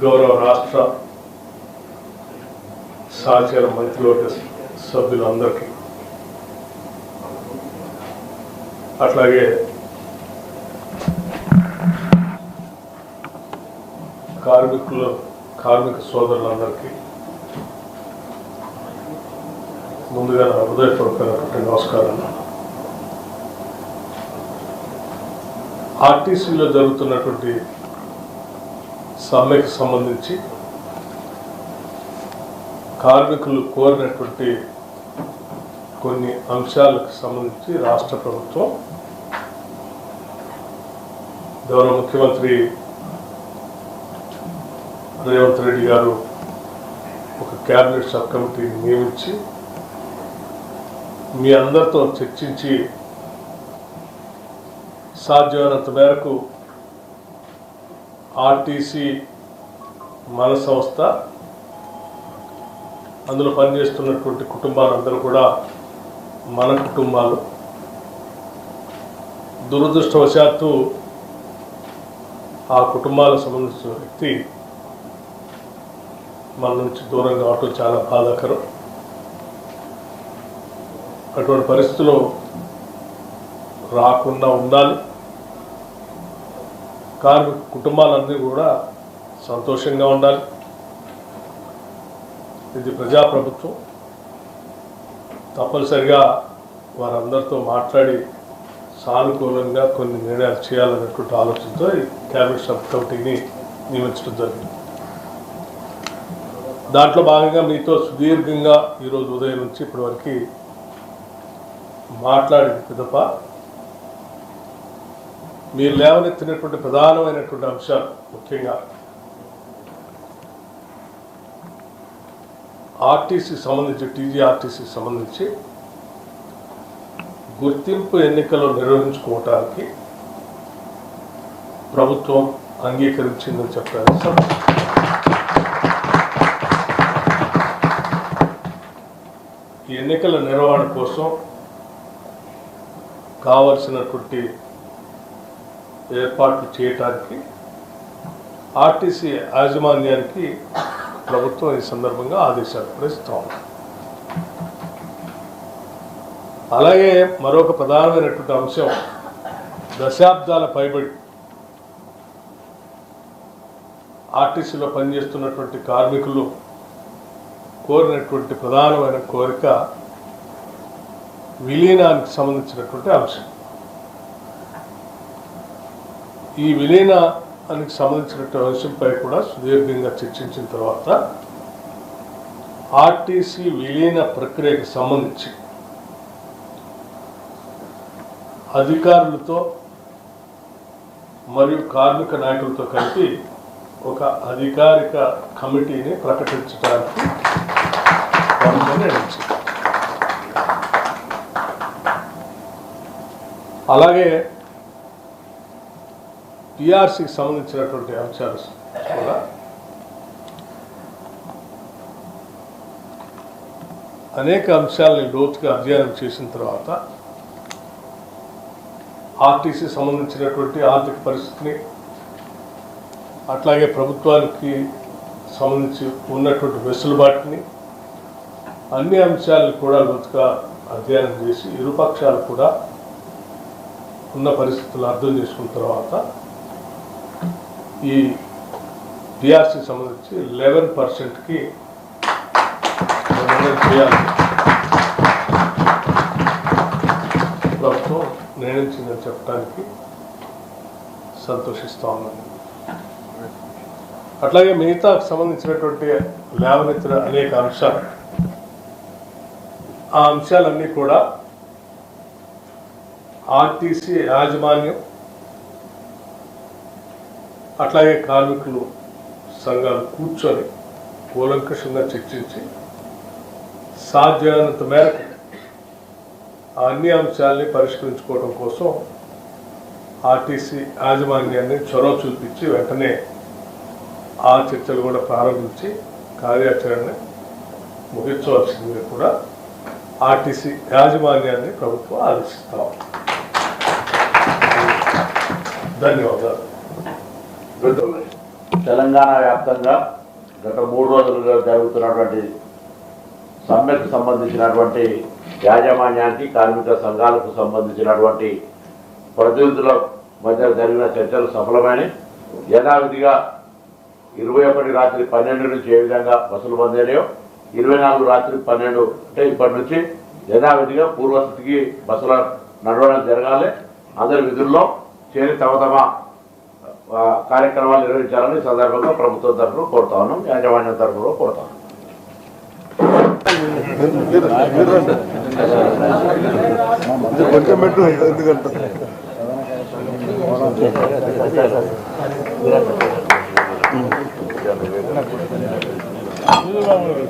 గౌరవ రాష్ట్ర సహచర మంత్రివర్గ సభ్యులందరికీ, అట్లాగే కార్మిక సోదరులందరికీ ముందుగా నా హృదయపూర్వకమైనటువంటి నమస్కారాలు. ఆర్టీసీలో జరుగుతున్నటువంటి సమ్మెకు సంబంధించి కార్మికులు కోరినటువంటి కొన్ని అంశాలకు సంబంధించి రాష్ట్ర ప్రభుత్వం గౌరవ ముఖ్యమంత్రి రేవంత్ రెడ్డి గారు ఒక క్యాబినెట్ సబ్ కమిటీని నియమించి మీ అందరితో చర్చించి సాధ్యమైనంత మేరకు ఆర్టీసీ మన సంస్థ, అందులో పనిచేస్తున్నటువంటి కుటుంబాలందరూ కూడా మన కుటుంబాలు. దురదృష్టవశాత్తు ఆ కుటుంబాలకు సంబంధించిన వ్యక్తి మన నుంచి దూరం కావటం చాలా బాధాకరం. అటువంటి పరిస్థితుల్లో రాకుండా ఉండాలి. కార్మిక కుటుంబాలన్నీ కూడా సంతోషంగా ఉండాలి. ఇది ప్రజాప్రభుత్వం. తప్పనిసరిగా వారందరితో మాట్లాడి సానుకూలంగా కొన్ని నిర్ణయాలు చేయాలనేటువంటి ఆలోచనతో ఈ క్యాబినెట్ సబ్ కమిటీని నియమించడం జరిగింది. దాంట్లో భాగంగా మీతో సుదీర్ఘంగా ఈరోజు ఉదయం నుంచి ఇప్పటివరకు మాట్లాడిన పిదప మీరు లేవనెత్తినటువంటి ప్రధానమైనటువంటి అంశాలు, ముఖ్యంగా ఆర్టీసీ సంబంధించి, టీజీఆర్టీసీ సంబంధించి గుర్తింపు ఎన్నికలు నిర్వహించుకోవటానికి ప్రభుత్వం అంగీకరించిందని చెప్పారు. ఈ ఎన్నికల నిర్వహణ కోసం కావలసినటువంటి ఏర్పాట్లు చేయటానికి ఆర్టీసీ యాజమాన్యానికి ప్రభుత్వం ఈ సందర్భంగా ఆదేశాలు కూడా ఇస్తాం. అలాగే మరొక ప్రధానమైనటువంటి అంశం, దశాబ్దాల పైబడి ఆర్టీసీలో పనిచేస్తున్నటువంటి కార్మికులు కోరినటువంటి ప్రధానమైన కోరిక విలీనానికి సంబంధించినటువంటి అంశం. ఈ విలీనానికి సంబంధించినటువంటి అంశంపై కూడా సుదీర్ఘంగా చర్చించిన తర్వాత ఆర్టీసీ విలీన ప్రక్రియకు సంబంధించి అధికారులతో మరియు కార్మిక నాయకులతో కలిపి ఒక అధికారిక కమిటీని ప్రకటించడానికి నిర్ణయించింది. అలాగే టీఆర్సీకి సంబంధించినటువంటి అంశాలు కూడా అనేక అంశాలని లోతుగా అధ్యయనం చేసిన తర్వాత ఆర్టీసీ సంబంధించినటువంటి ఆర్థిక పరిస్థితిని, అట్లాగే ప్రభుత్వానికి సంబంధించి ఉన్నటువంటి వెసులుబాటుని, అన్ని అంశాలను కూడా లోతుగా అధ్యయనం చేసి ఇరుపక్షాలు కూడా ఉన్న పరిస్థితులు అర్థం చేసుకున్న తర్వాత ఈ టీఆర్సీ సంబంధించి 11%కి నిర్ణయం చేయాలి ప్రభుత్వం నిర్ణయించిందని చెప్పడానికి సంతోషిస్తూ ఉన్నాను. అట్లాగే మిగతా సంబంధించినటువంటి లేవనెత్తిన అనేక అంశాలు, ఆ అంశాలన్నీ కూడా ఆర్టీసీ యాజమాన్యం అట్లాగే కార్మికులు సంఘాలు కూర్చొని కూలంకషంగా చర్చించి సాధ్యమైనంత మేరకు అన్ని అంశాలని పరిష్కరించుకోవడం కోసం ఆర్టీసీ యాజమాన్యాన్ని చొరవ చూపించి వెంటనే ఆ చర్చలు కూడా ప్రారంభించి కార్యాచరణని ముగించవలసిందిగా కూడా ఆర్టీసీ యాజమాన్యాన్ని ప్రభుత్వం ఆదేశిస్తాం. ధన్యవాదాలు. తెలంగాణ వ్యాప్తంగా గత 3 రోజులుగా జరుగుతున్నటువంటి సమ్మెకు సంబంధించినటువంటి యాజమాన్యానికి కార్మిక సంఘాలకు సంబంధించినటువంటి ప్రతినిధుల మధ్య జరిగిన చర్చలు సఫలమైనవి. యథావిధిగా 21 రాత్రి 12 నుంచి ఏ విధంగా బస్సులు బంద్ అయినాయో 24 రాత్రి 12 అంటే ఇప్పటి నుంచి యథావిధిగా పూర్వస్థితికి బస్సుల నడవడం జరగాలి. అందరి విధుల్లో చేరి తమ తమ కార్యక్రమాలు నిర్వహించాలని సందర్భంగా ప్రభుత్వం తరఫున కోరుతా ఉన్నాం, యాజమాన్యం తరఫున కోరుతా ఉన్నాం.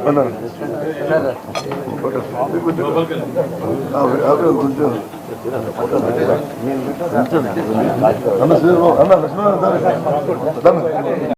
అన్న